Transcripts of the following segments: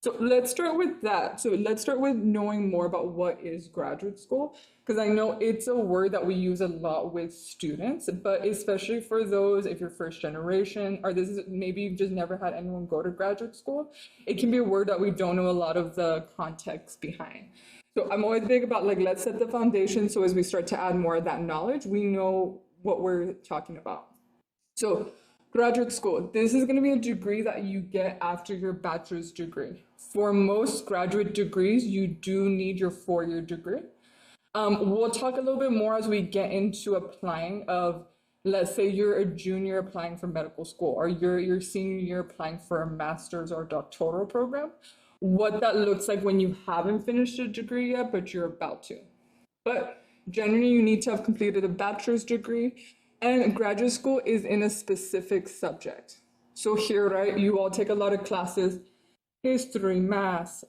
So let's start with that. So let's start with knowing more about what is graduate school, because I know it's a word that we use a lot with students, but especially for those, if you're first generation, or this is maybe you've just never had anyone go to graduate school, it can be a word that we don't know a lot of the context behind. So I'm always big about like, let's set the foundation so as we start to add more of that knowledge, we know what we're talking about. So, graduate school, this is going to be a degree that you get after your bachelor's degree. For most graduate degrees, you do need your 4-year degree. We'll talk a little bit more as we get into applying of, let's say you're a junior applying for medical school, or you're your senior year applying for a master's or doctoral program, what that looks like when you haven't finished a degree yet, but you're about to. But generally, you need to have completed a bachelor's degree, and graduate school is in a specific subject. So here, right, you all take a lot of classes, history, math,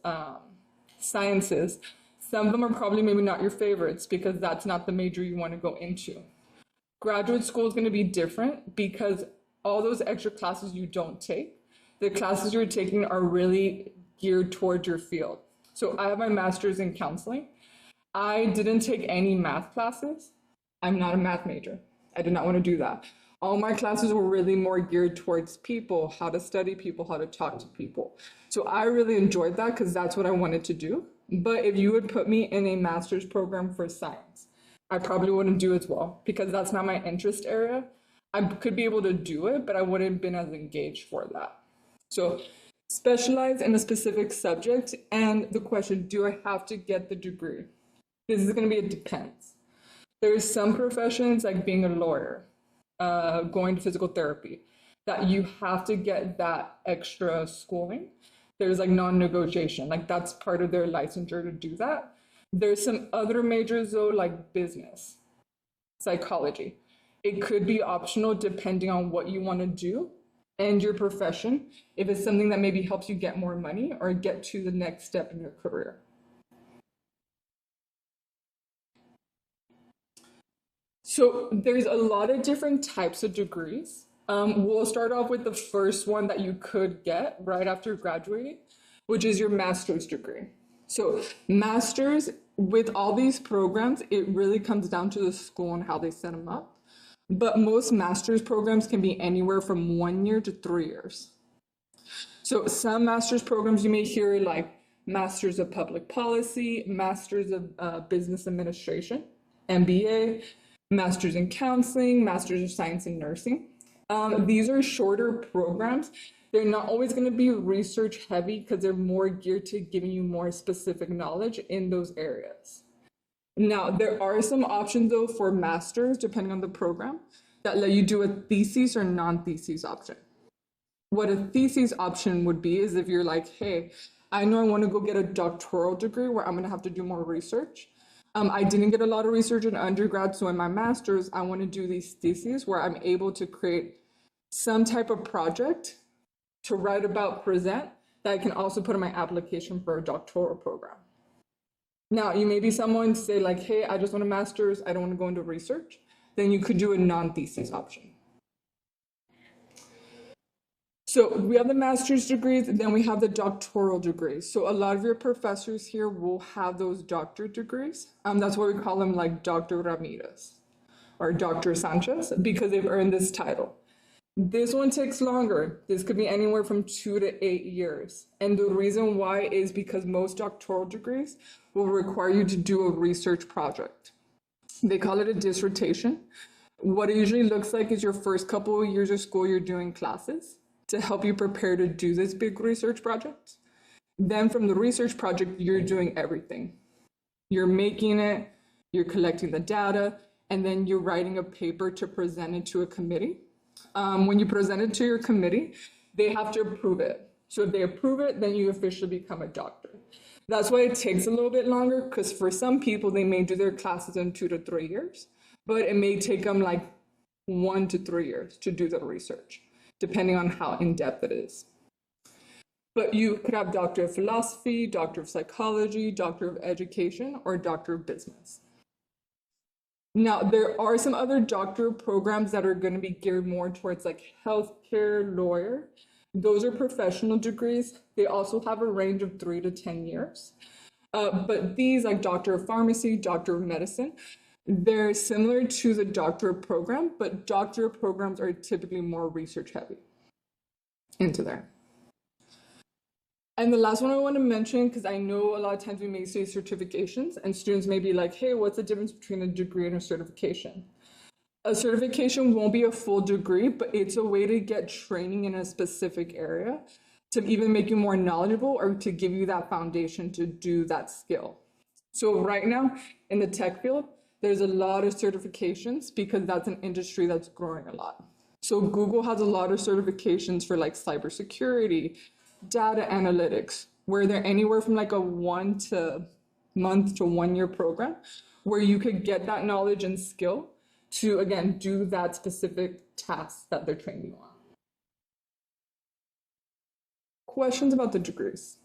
sciences. Some of them are probably maybe not your favorites because that's not the major you want to go into. Graduate school is going to be different because all those extra classes you don't take, the classes you're taking are really geared towards your field. So I have my master's in counseling. I didn't take any math classes. I'm not a math major. I did not want to do that. All my classes were really more geared towards people, how to study people, how to talk to people. So I really enjoyed that because that's what I wanted to do. But if you would put me in a master's program for science, I probably wouldn't do as well because that's not my interest area. I could be able to do it, but I wouldn't have been as engaged for that. So specialize in a specific subject. And the question, do I have to get the degree? This is going to be, it depends. There's some professions like being a lawyer, going to physical therapy, that you have to get that extra schooling. There's like non-negotiation, like that's part of their licensure to do that. There's some other majors though, like business, psychology. It could be optional depending on what you want to do and your profession, if it's something that maybe helps you get more money or get to the next step in your career. So there's a lot of different types of degrees. We'll start off with the first one that you could get right after graduating, which is your master's degree. So master's, with all these programs, it really comes down to the school and how they set them up. But most master's programs can be anywhere from 1 year to 3 years. So some master's programs you may hear like Masters of Public Policy, Masters of Business Administration, MBA, Masters in Counseling, Masters of Science in Nursing. These are shorter programs. They're not always going to be research heavy because they're more geared to giving you more specific knowledge in those areas. Now, there are some options though for masters, depending on the program, that let you do a thesis or non-thesis option. What a thesis option would be is if you're like, hey, I know I want to go get a doctoral degree where I'm going to have to do more research. I didn't get a lot of research in undergrad, so in my master's, I want to do these theses where I'm able to create some type of project to write about, present, that I can also put in my application for a doctoral program. Now, you may be someone say like, hey, I just want a master's, I don't want to go into research. Then you could do a non-thesis option. So we have the master's degrees, and then we have the doctoral degrees. So a lot of your professors here will have those doctorate degrees. That's why we call them like Dr. Ramirez or Dr. Sanchez, because they've earned this title. This one takes longer. This could be anywhere from 2 to 8 years. And the reason why is because most doctoral degrees will require you to do a research project. They call it a dissertation. What it usually looks like is your first couple of years of school, you're doing classes to help you prepare to do this big research project. Then from the research project, you're doing everything. You're making it, you're collecting the data, and then you're writing a paper to present it to a committee. When you present it to your committee, they have to approve it. So if they approve it, then you officially become a doctor. That's why it takes a little bit longer, because for some people, they may do their classes in 2 to 3 years, but it may take them like 1 to 3 years to do the research, depending on how in-depth it is. But you could have Doctor of Philosophy, Doctor of Psychology, Doctor of Education, or Doctor of Business. Now, there are some other doctoral programs that are going to be geared more towards like healthcare, lawyer. Those are professional degrees. They also have a range of 3 to 10 years. But these, like Doctor of Pharmacy, Doctor of Medicine, they're similar to the doctorate program, but doctorate programs are typically more research heavy into there. And the last one I want to mention, because I know a lot of times we may say certifications, and students may be like, hey, what's the difference between a degree and a certification? A certification won't be a full degree, but it's a way to get training in a specific area to even make you more knowledgeable or to give you that foundation to do that skill. So right now in the tech field, there's a lot of certifications because that's an industry that's growing a lot. So Google has a lot of certifications for like cybersecurity, data analytics, where they're anywhere from like a 1 month to 1 year program where you could get that knowledge and skill to, again, do that specific task that they're training you on. Questions about the degrees?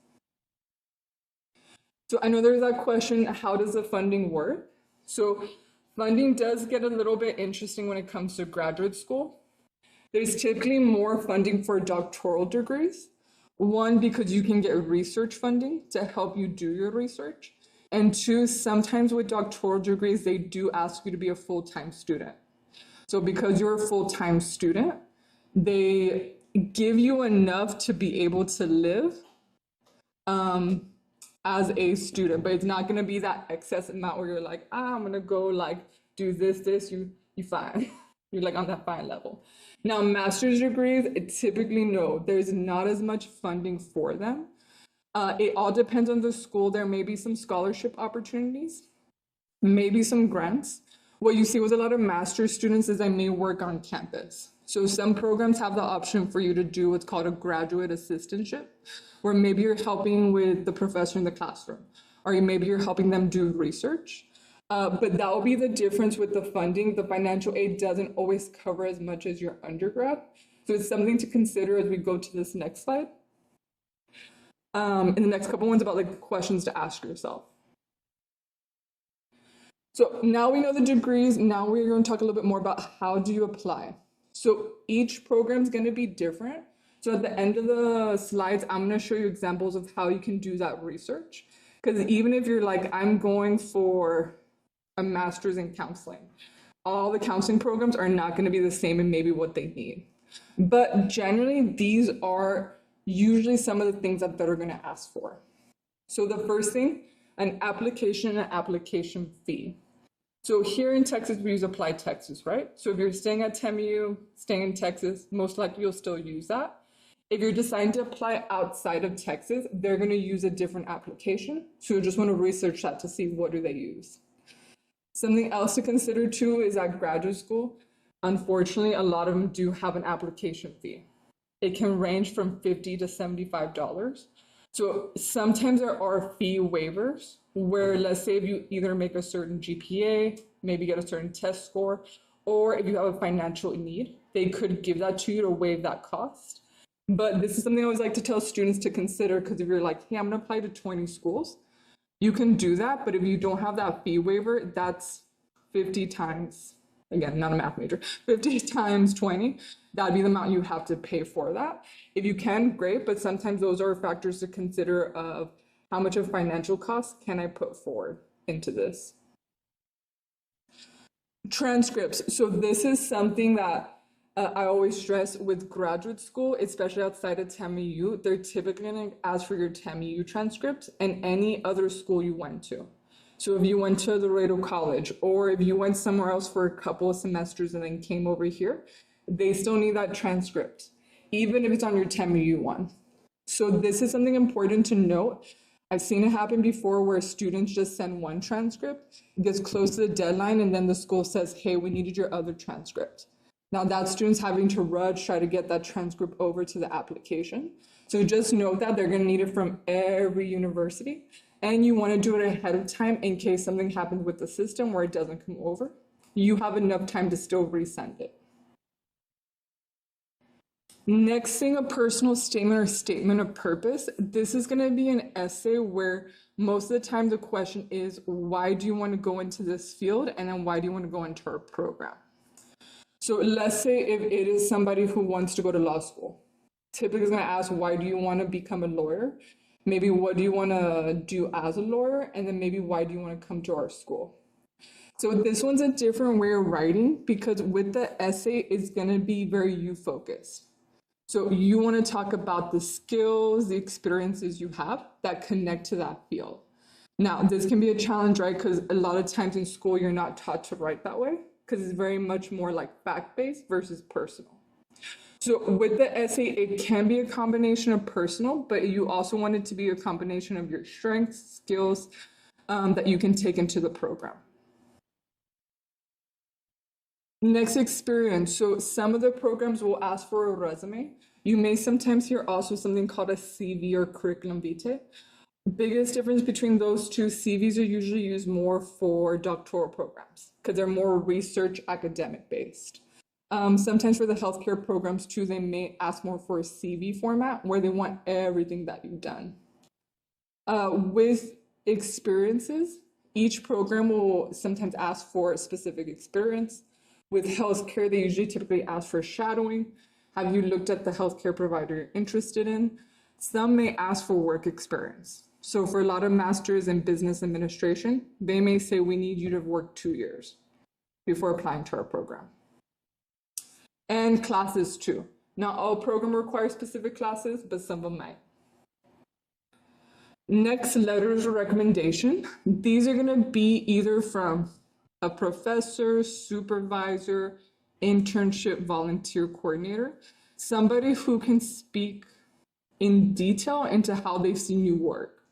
So I know there's that question, how does the funding work? So funding does get a little bit interesting when it comes to graduate school. There's typically more funding for doctoral degrees. One, because you can get research funding to help you do your research. And two, sometimes with doctoral degrees, they do ask you to be a full-time student. So because you're a full-time student, they give you enough to be able to live as a student, but it's not going to be that excess amount where you're like, I'm going to go like do this, you fine. You're like on that fine level. Now, master's degrees, typically no, there's not as much funding for them. It all depends on the school. There may be some scholarship opportunities, maybe some grants. What you see with a lot of master's students is they may work on campus. So some programs have the option for you to do what's called a graduate assistantship, where maybe you're helping with the professor in the classroom, or maybe you're helping them do research. But that will be the difference with the funding. The financial aid doesn't always cover as much as your undergrad. So it's something to consider as we go to this next slide. In the next couple ones about like questions to ask yourself. So now we know the degrees. Now we're going to talk a little bit more about how do you apply. So each program is going to be different. So at the end of the slides, I'm going to show you examples of how you can do that research. Because even if you're like, I'm going for a master's in counseling, all the counseling programs are not going to be the same in maybe what they need. But generally, these are usually some of the things that they're going to ask for. So the first thing, an application and an application fee. So here in Texas, we use Apply Texas, right? So if you're staying at TAMIU, staying in Texas, most likely you'll still use that. If you're deciding to apply outside of Texas, they're going to use a different application. So you just want to research that to see what do they use. Something else to consider too is at graduate school, unfortunately, a lot of them do have an application fee. It can range from $50 to $75. So sometimes there are fee waivers where, let's say if you either make a certain GPA, maybe get a certain test score, or if you have a financial need, they could give that to you to waive that cost. But this is something I always like to tell students to consider, because if you're like, hey, I'm going to apply to 20 schools, you can do that. But if you don't have that fee waiver, that's 50 times, again, not a math major, 50 times 20, that'd be the amount you have to pay for that. If you can, great, but sometimes those are factors to consider of how much of financial cost can I put forward into this. Transcripts. So this is something that I always stress with graduate school, especially outside of TAMIU. They're typically going to ask for your TAMIU transcript and any other school you went to. So if you went to Laredo College, or if you went somewhere else for a couple of semesters and then came over here, they still need that transcript, even if it's on your TAMIU one. So this is something important to note. I've seen it happen before where students just send one transcript, it gets close to the deadline, and then the school says, hey, we needed your other transcript. Now that student's having to rush, try to get that transcript over to the application. So just note that they're going to need it from every university, and you want to do it ahead of time in case something happens with the system where it doesn't come over. You have enough time to still resend it. Next thing, a personal statement or statement of purpose. This is going to be an essay where most of the time the question is, why do you want to go into this field? And then why do you want to go into our program? So let's say if it is somebody who wants to go to law school. typically is going to ask, why do you want to become a lawyer? Maybe what do you want to do as a lawyer? And then maybe why do you want to come to our school? So this one's a different way of writing because with the essay, it's going to be very you focused. So you want to talk about the skills, the experiences you have that connect to that field. Now, this can be a challenge, right? Because a lot of times in school, you're not taught to write that way because it's very much more like fact-based versus personal. So with the essay, it can be a combination of personal, but you also want it to be a combination of your strengths, skills that you can take into the program. Next, experience. So some of the programs will ask for a resume. You may sometimes hear also something called a CV or curriculum vitae. Biggest difference between those two, CVs are usually used more for doctoral programs because they're more research academic based. Sometimes for the healthcare programs too, they may ask more for a CV format where they want everything that you've done. With experiences, each program will sometimes ask for a specific experience. With healthcare, they usually typically ask for shadowing. Have you looked at the healthcare provider you're interested in? Some may ask for work experience. So for a lot of masters in business administration, they may say we need you to work 2 years before applying to our program. And classes too. Not all programs require specific classes, but some of them might. Next, letters of recommendation. These are going to be either from a professor, supervisor, internship, volunteer coordinator, somebody who can speak in detail into how they've seen you work.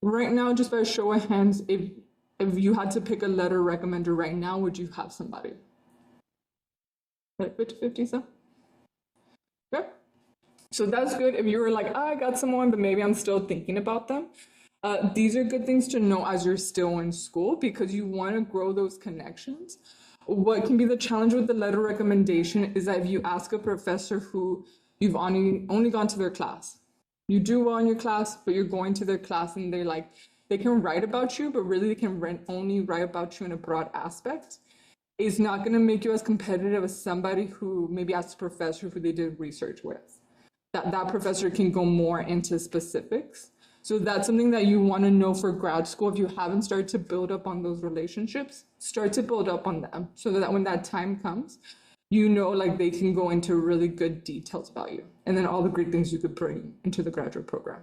Right now, just by a show of hands, if you had to pick a letter recommender right now, would you have somebody? Like 50-50, so? Okay. So that's good if you were like, I got someone, but maybe I'm still thinking about them. These are good things to know as you're still in school because you want to grow those connections. What can be the challenge with the letter recommendation is that if you ask a professor who you've only gone to their class, you do well in your class, but you're going to their class and they're like, they can write about you, but really they can only write about you in a broad aspect. It's not going to make you as competitive as somebody who maybe asked a professor who they did research with. That professor can go more into specifics. So that's something that you want to know for grad school. If you haven't started to build up on those relationships, start to build up on them so that when that time comes, you know, like they can go into really good details about you and then all the great things you could bring into the graduate program.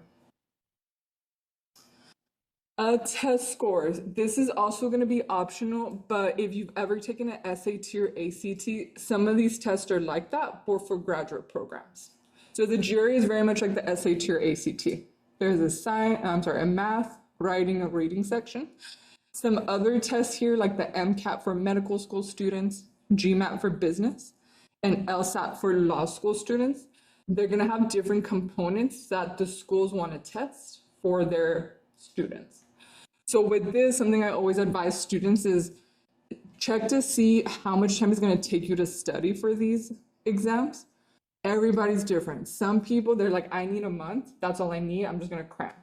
Test scores. This is also going to be optional, but if you've ever taken an SAT or ACT, some of these tests are like that, but for graduate programs. So the jury is very much like the SAT or ACT. There's a math, writing, and reading section. Some other tests here, like the MCAT for medical school students, GMAT for business, and LSAT for law school students, they're going to have different components that the schools want to test for their students. So with this, something I always advise students is check to see how much time it's going to take you to study for these exams. Everybody's different. Some people, they're like, I need a month. That's all I need. I'm just going to cram.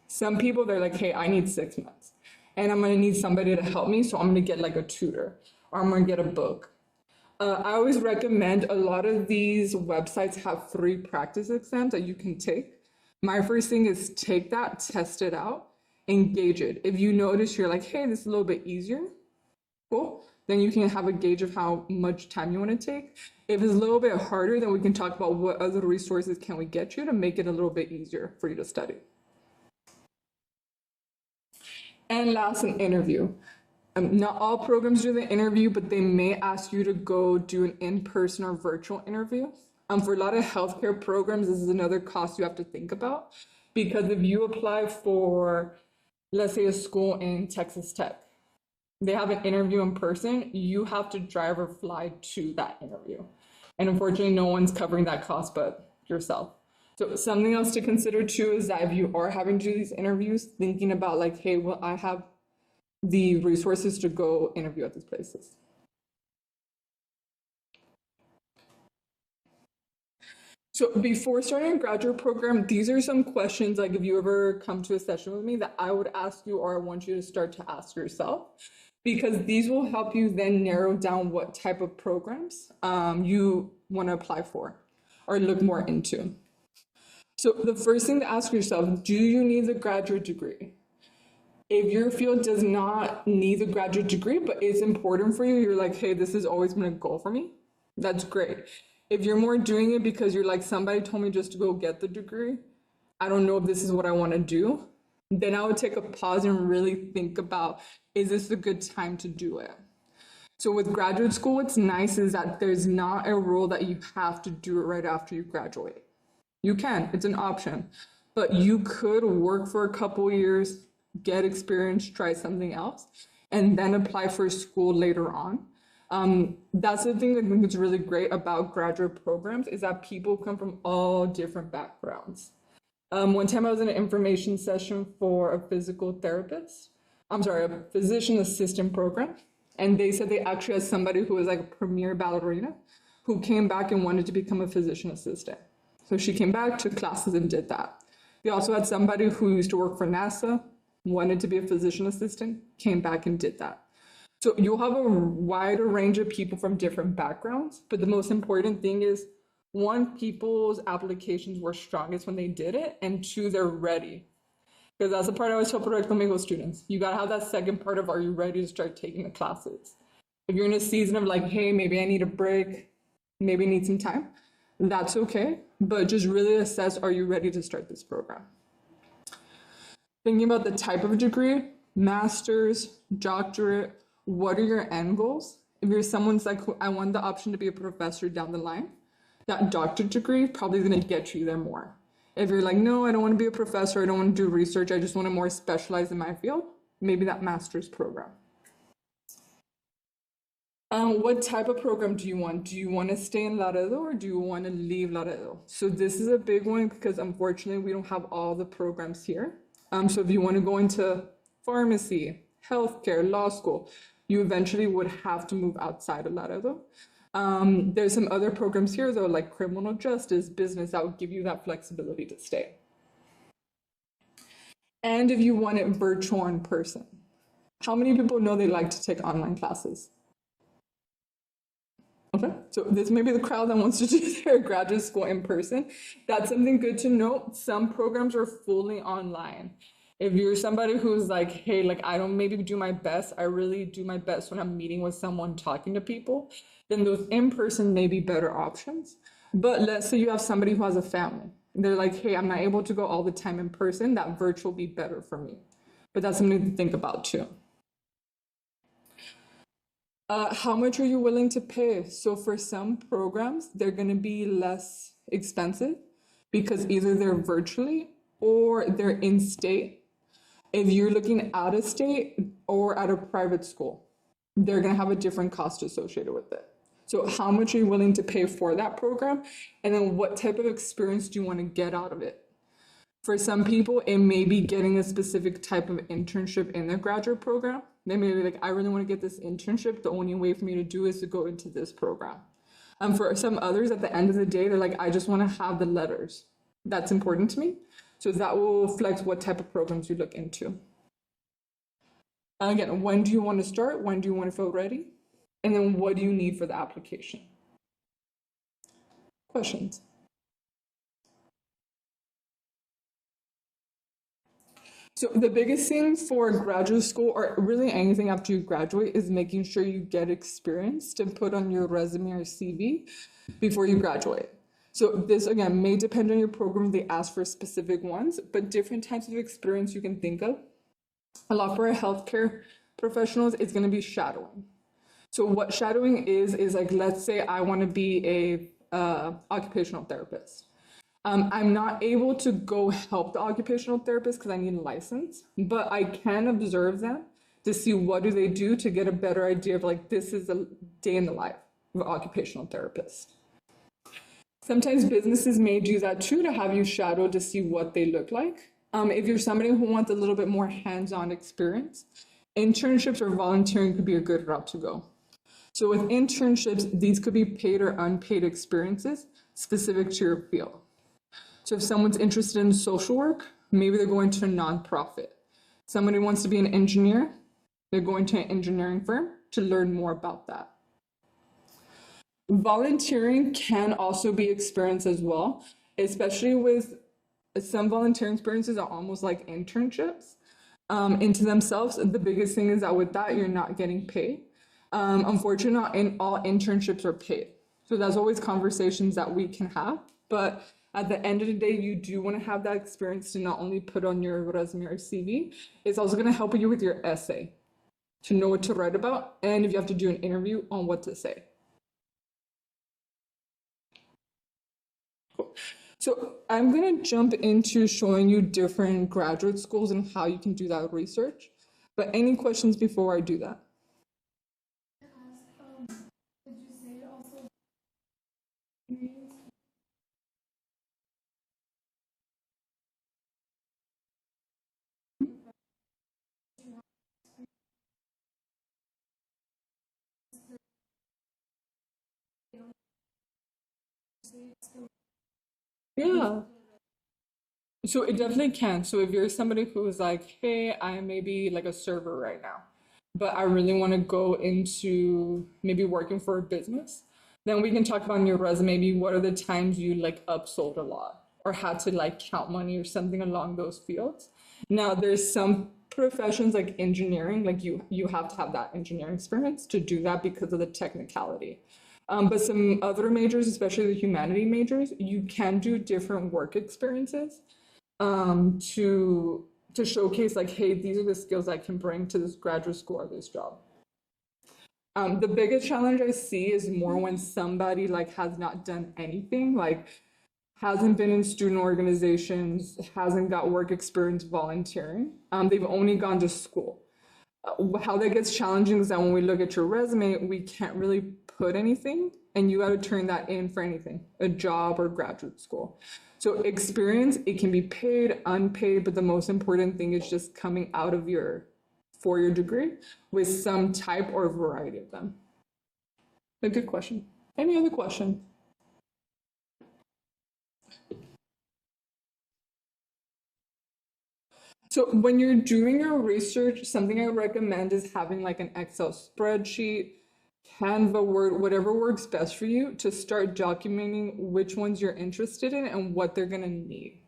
Some people, they're like, hey, I need 6 months. And I'm going to need somebody to help me. So I'm going to get like a tutor or I'm going to get a book. I always recommend a lot of these websites have 3 practice exams that you can take. My first thing is take that, test it out, engage it. If you notice you're like, hey, this is a little bit easier, cool. Then you can have a gauge of how much time you want to take. If it's a little bit harder, then we can talk about what other resources can we get you to make it a little bit easier for you to study. And last, an interview. Not all programs do the interview, but they may ask you to go do an in-person or virtual interview. For a lot of healthcare programs, this is another cost you have to think about. Because if you apply for, let's say, a school in Texas Tech, they have an interview in person, you have to drive or fly to that interview. And unfortunately, no one's covering that cost but yourself. So something else to consider too is that if you are having to do these interviews, thinking about like, hey, well, I have the resources to go interview at these places. So before starting a graduate program, these are some questions, like if you ever come to a session with me, that I would ask you or I want you to start to ask yourself, because these will help you then narrow down what type of programs you want to apply for or look more into. So the first thing to ask yourself, do you need the graduate degree? If your field does not need the graduate degree, but it's important for you, you're like, hey, this has always been a goal for me, that's great. If you're more doing it because you're like, somebody told me just to go get the degree, I don't know if this is what I want to do, then I would take a pause and really think about, is this a good time to do it? So with graduate school, what's nice is that there's not a rule that you have to do it right after you graduate. You can, it's an option, but you could work for a couple years, get experience, try something else, and then apply for school later on. That's the thing that I think is really great about graduate programs is that people come from all different backgrounds. One time I was in an information session for a physical therapist. I'm sorry, a physician assistant program. And they said they actually had somebody who was like a premier ballerina who came back and wanted to become a physician assistant. So she came back, took classes, and did that. They also had somebody who used to work for NASA, wanted to be a physician assistant, came back and did that. So you'll have a wider range of people from different backgrounds, but the most important thing is, one, people's applications were strongest when they did it, and two, they're ready. Because that's the part I always tell Proyecto Amigo students. You gotta have that second part of, are you ready to start taking the classes? If you're in a season of like, hey, maybe I need a break, maybe I need some time, that's okay, but just really assess, are you ready to start this program? Thinking about the type of degree, master's, doctorate, what are your end goals? If you're someone's like, I want the option to be a professor down the line, that doctorate degree probably is gonna get you there more. If you're like, no, I don't want to be a professor, I don't want to do research, I just want to more specialize in my field, maybe that master's program. What type of program do you want? Do you want to stay in Laredo or do you want to leave Laredo? So this is a big one because unfortunately we don't have all the programs here. So if you want to go into pharmacy, healthcare, law school, you eventually would have to move outside of Laredo. There's some other programs here though, like criminal justice, business, that would give you that flexibility to stay. And if you want it virtual in person, how many people know they like to take online classes? Okay, so this may be the crowd that wants to do their graduate school in person. That's something good to note. Some programs are fully online. If you're somebody who's like, hey, like I don't maybe do my best, I really do my best when I'm meeting with someone, talking to people, then those in-person may be better options. But let's say you have somebody who has a family. They're like, hey, I'm not able to go all the time in person, that virtual will be better for me. But that's something to think about too. How much are you willing to pay? So for some programs, they're going to be less expensive because either they're virtually or they're in state. If you're looking out of state or at a private school, they're going to have a different cost associated with it. So how much are you willing to pay for that program? And then what type of experience do you want to get out of it? For some people, it may be getting a specific type of internship in their graduate program. They may be like, I really want to get this internship. The only way for me to do is to go into this program. For some others, at the end of the day, they're like, I just want to have the letters. That's important to me. So that will flex what type of programs you look into. Again, when do you want to start? When do you want to feel ready? And then what do you need for the application? Questions? So the biggest thing for graduate school, or really anything after you graduate, is making sure you get experience to put on your resume or CV before you graduate. So this, again, may depend on your program. They ask for specific ones, but different types of experience you can think of. A lot for healthcare professionals is going to be shadowing. So what shadowing is like, let's say I want to be a occupational therapist. I'm not able to go help the occupational therapist because I need a license, but I can observe them to see what do they do to get a better idea of like, this is a day in the life of an occupational therapist. Sometimes businesses may do that too, to have you shadow to see what they look like. If you're somebody who wants a little bit more hands-on experience, internships or volunteering could be a good route to go. So with internships, these could be paid or unpaid experiences specific to your field. So if someone's interested in social work, maybe they're going to a nonprofit. Somebody wants to be an engineer, they're going to an engineering firm to learn more about that. Volunteering can also be experience as well, especially with some volunteering experiences are almost like internships into themselves. The biggest thing is that with that, you're not getting paid. Unfortunately, not in all internships are paid. So that's always conversations that we can have. But at the end of the day, you do want to have that experience to not only put on your resume or CV, it's also going to help you with your essay to know what to write about and if you have to do an interview on what to say. So I'm going to jump into showing you different graduate schools and how you can do that research. But any questions before I do that? Yeah. So it definitely can. So if you're somebody who's like, hey, I may be like a server right now, but I really want to go into maybe working for a business, then we can talk about in your resume, maybe what are the times you like upsold a lot or had to like count money or something along those fields. Now there's some professions like engineering, like you have to have that engineering experience to do that because of the technicality. But some other majors, especially the humanity majors, you can do different work experiences to showcase like, hey, these are the skills I can bring to this graduate school or this job. The biggest challenge I see is more when somebody like has not done anything, like hasn't been in student organizations, hasn't got work experience volunteering. They've only gone to school. How that gets challenging is that when we look at your resume, we can't really put anything, and you got to turn that in for anything, a job or graduate school. So experience, it can be paid, unpaid, but the most important thing is just coming out of your four-year degree with some type or variety of them. A good question. Any other question? So when you're doing your research, something I recommend is having like an Excel spreadsheet, Canva, Word, whatever works best for you to start documenting which ones you're interested in and what they're going to need.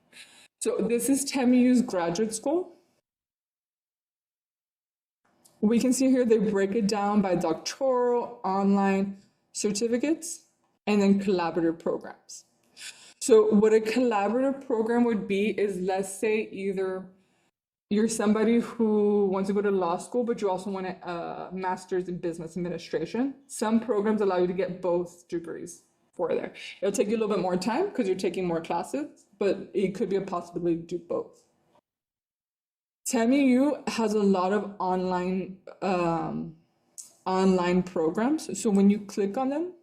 So this is TAMIU's graduate school. We can see here they break it down by doctoral, online, certificates, and then collaborative programs. So what a collaborative program would be is, let's say either you're somebody who wants to go to law school, but you also want a master's in business administration. Some programs allow you to get both degrees for there. It'll take you a little bit more time because you're taking more classes, but it could be a possibility to do both. TAMIU has a lot of online programs. So when you click on them,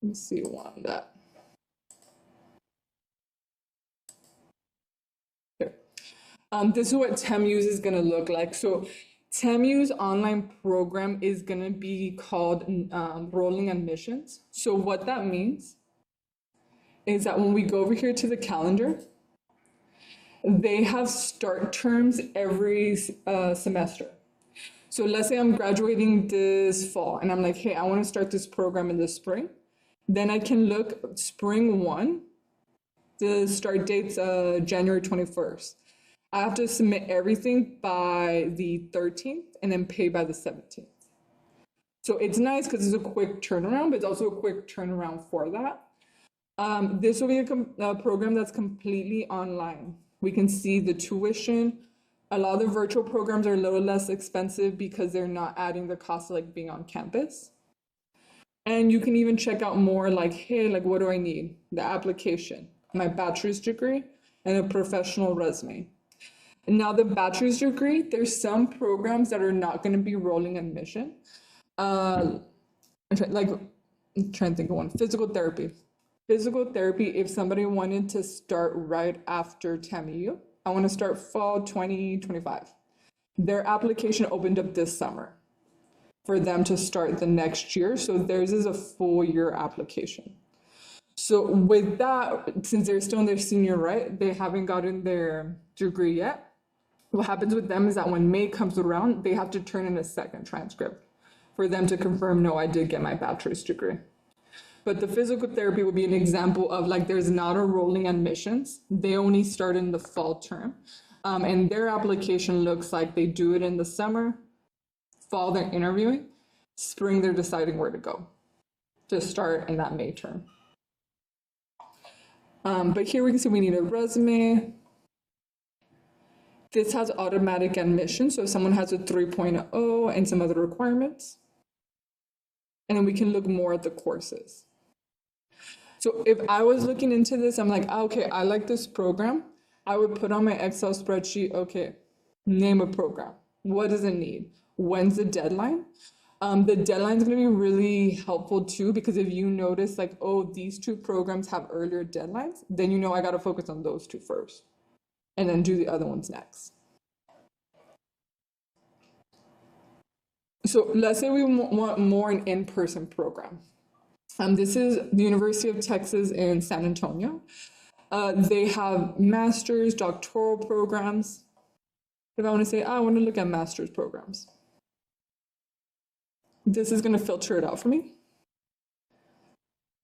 let me see one that. Here. This is what TAMIU's is going to look like. So TAMIU's online program is going to be called rolling admissions. So what that means is that when we go over here to the calendar, they have start terms every semester. So let's say I'm graduating this fall and I'm like, hey, I want to start this program in the spring. Then I can look spring 1, the start date's January 21st. I have to submit everything by the 13th and then pay by the 17th. So it's nice because it's a quick turnaround, but it's also a quick turnaround for that. This will be a program that's completely online. We can see the tuition. A lot of the virtual programs are a little less expensive because they're not adding the cost of like being on campus. And you can even check out more like, hey, like what do I need? The application, my bachelor's degree, and a professional resume. And now the bachelor's degree, there's some programs that are not going to be rolling admission. I'm trying to think of one. Physical therapy. Physical therapy, if somebody wanted to start right after TAMIU, I want to start fall 2025. Their application opened up this summer for them to start the next year. So theirs is a full year application. So with that, since they're still in their senior, right, they haven't gotten their degree yet. What happens with them is that when May comes around, they have to turn in a second transcript for them to confirm, no, I did get my bachelor's degree. But the physical therapy would be an example of like there's not a rolling admissions. They only start in the fall term. And their application looks like they do it in the summer, fall they're interviewing, spring they're deciding where to go to start in that May term. But here we can see we need a resume. This has automatic admission, so if someone has a 3.0 and some other requirements. And then we can look more at the courses. So if I was looking into this, I'm like, okay, I like this program. I would put on my Excel spreadsheet, okay, name a program. What does it need? When's the deadline? The deadline is going to be really helpful too, because if you notice like, oh, these two programs have earlier deadlines, then you know I got to focus on those two first and then do the other ones next. So let's say we want more an in-person program. This is the University of Texas in San Antonio. They have master's, doctoral programs. If I want to say, I want to look at master's programs. This is going to filter it out for me.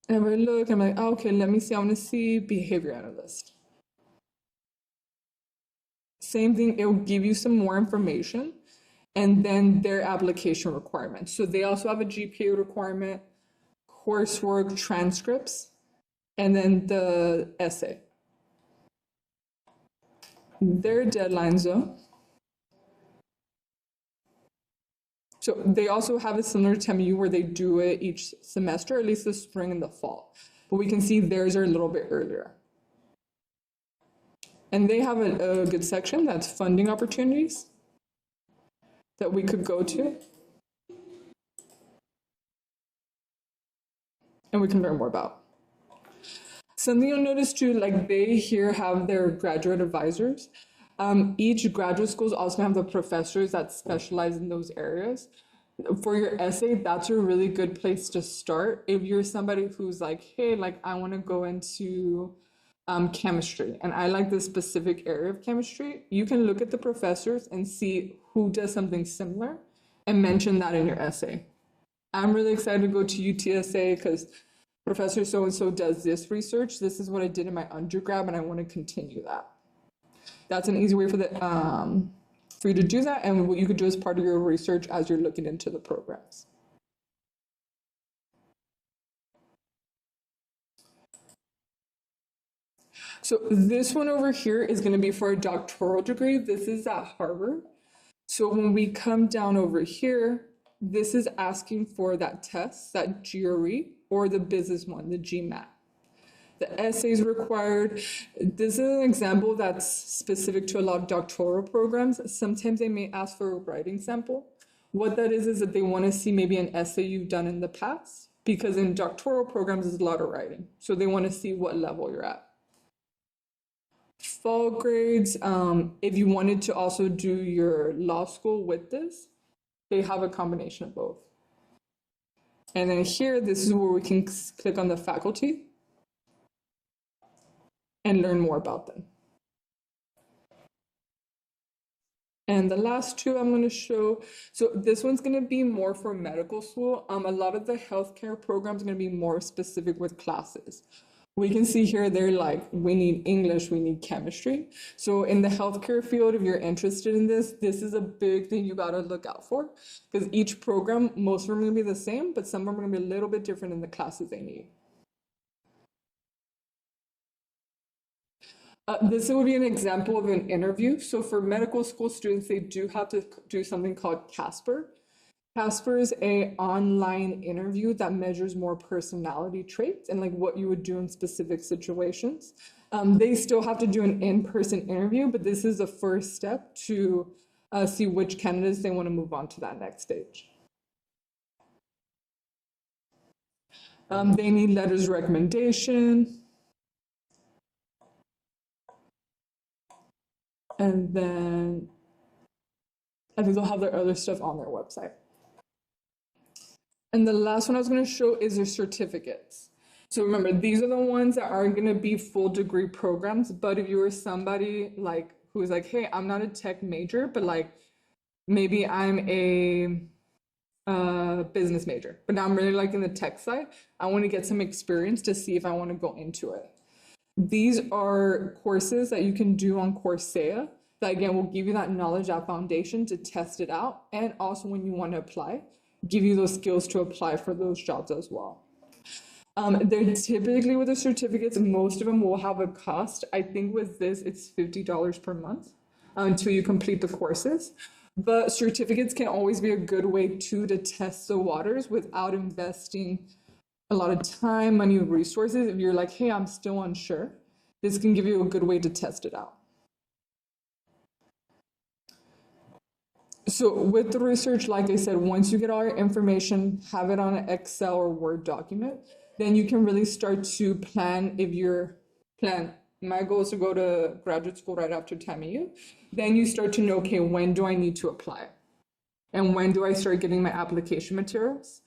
And we look, I'm like, oh, okay, let me see, I want to see behavior analyst. Same thing, it will give you some more information and then their application requirements. So they also have a GPA requirement, coursework, transcripts, and then the essay. Their deadlines though. So they also have a similar to TAMIU where they do it each semester, at least the spring and the fall. But we can see theirs are a little bit earlier. And they have a good section that's funding opportunities that we could go to. And we can learn more about. Something you'll notice too, like they here have their graduate advisors. Each graduate schools also have the professors that specialize in those areas. For your essay, that's a really good place to start. If you're somebody who's like, hey, like I want to go into chemistry and I like this specific area of chemistry, you can look at the professors and see who does something similar and mention that in your essay. I'm really excited to go to UTSA because Professor so-and-so does this research. This is what I did in my undergrad and I want to continue that. That's an easy way for you to do that, and what you could do as part of your research as you're looking into the programs. So this one over here is going to be for a doctoral degree. This is at Harvard. So when we come down over here, this is asking for that test, that GRE, or the business one, the GMAT. The essays required. This is an example that's specific to a lot of doctoral programs. Sometimes they may ask for a writing sample. What that is that they want to see maybe an essay you've done in the past, because in doctoral programs there's a lot of writing. So they want to see what level you're at. Fall grades, if you wanted to also do your law school with this, they have a combination of both. And then here, this is where we can click on the faculty and learn more about them. And the last two I'm going to show, so this one's going to be more for medical school. A lot of the healthcare programs are going to be more specific with classes. We can see here they're like, we need English, we need chemistry. So in the healthcare field, if you're interested in this, this is a big thing you got to look out for, because each program, most of them are going to be the same, but some of them are going to be a little bit different in the classes they need. This would be an example of an interview. So for medical school students, they do have to do something called Casper. Casper is an online interview that measures more personality traits and like what you would do in specific situations. They still have to do an in-person interview, but this is the first step to see which candidates they want to move on to that next stage. They need letters of recommendation. And then I think they'll have their other stuff on their website. And the last one I was going to show is their certificates. So remember, these are the ones that aren't going to be full degree programs. But if you were somebody like who's like, hey, I'm not a tech major, but like maybe I'm a business major, but now I'm really liking the tech side. I want to get some experience to see if I want to go into it. These are courses that you can do on Coursera that again will give you that knowledge, that foundation to test it out, and also when you want to apply, give you those skills to apply for those jobs as well. They're typically with the certificates, most of them will have a cost. I think with this, it's $50 per month until you complete the courses. But certificates can always be a good way to test the waters without investing a lot of time, money, resources. If you're like, hey, I'm still unsure, this can give you a good way to test it out. So with the research, like I said, once you get all your information, have it on an Excel or Word document, then you can really start to plan if you're plan. My goal is to go to graduate school right after TAMIU. Then you start to know, okay, when do I need to apply? And when do I start getting my application materials?